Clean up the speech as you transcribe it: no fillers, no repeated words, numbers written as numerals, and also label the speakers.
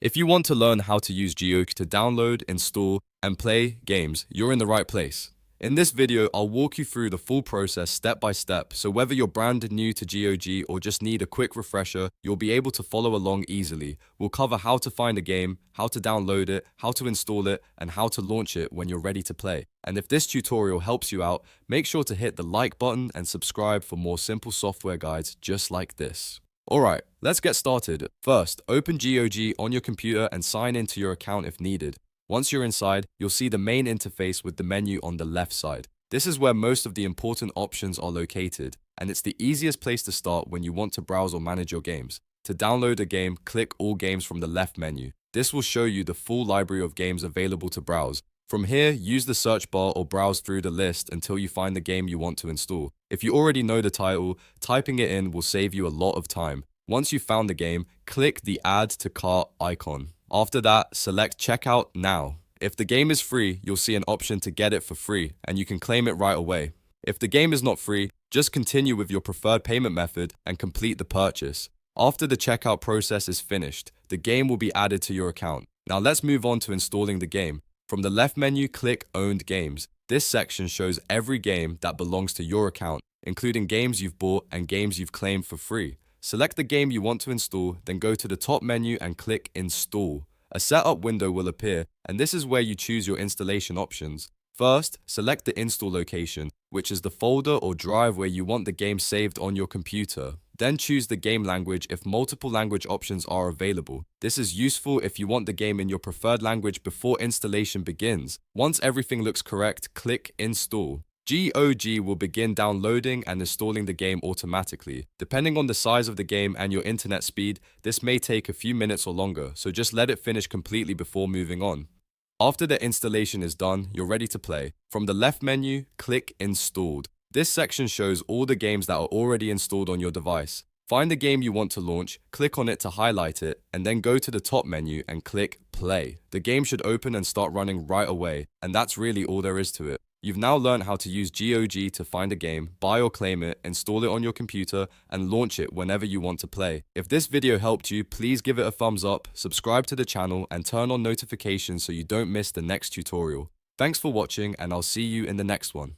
Speaker 1: If you want to learn how to use GOG to download, install, and play games, you're in the right place. In this video, I'll walk you through the full process step by step, so whether you're brand new to GOG or just need a quick refresher, you'll be able to follow along easily. We'll cover how to find a game, how to download it, how to install it, and how to launch it when you're ready to play. And if this tutorial helps you out, make sure to hit the like button and subscribe for more simple software guides just like this. Alright, let's get started. First, open GOG on your computer and sign into your account if needed. Once you're inside, you'll see the main interface with the menu on the left side. This is where most of the important options are located, and it's the easiest place to start when you want to browse or manage your games. To download a game, click All Games from the left menu. This will show you the full library of games available to browse. From here, use the search bar or browse through the list until you find the game you want to install. If you already know the title, typing it in will save you a lot of time. Once you've found the game, click the Add to Cart icon. After that, select Checkout Now. If the game is free, you'll see an option to get it for free, and you can claim it right away. If the game is not free, just continue with your preferred payment method and complete the purchase. After the checkout process is finished, the game will be added to your account. Now let's move on to installing the game. From the left menu, click Owned Games. This section shows every game that belongs to your account, including games you've bought and games you've claimed for free. Select the game you want to install, then go to the top menu and click Install. A setup window will appear, and this is where you choose your installation options. First, select the install location, which is the folder or drive where you want the game saved on your computer. Then choose the game language if multiple language options are available. This is useful if you want the game in your preferred language before installation begins. Once everything looks correct, click Install. GOG will begin downloading and installing the game automatically. Depending on the size of the game and your internet speed, this may take a few minutes or longer, so just let it finish completely before moving on. After the installation is done, you're ready to play. From the left menu, click Installed. This section shows all the games that are already installed on your device. Find the game you want to launch, click on it to highlight it, and then go to the top menu and click Play. The game should open and start running right away, and that's really all there is to it. You've now learned how to use GOG to find a game, buy or claim it, install it on your computer, and launch it whenever you want to play. If this video helped you, please give it a thumbs up, subscribe to the channel, and turn on notifications so you don't miss the next tutorial. Thanks for watching, and I'll see you in the next one.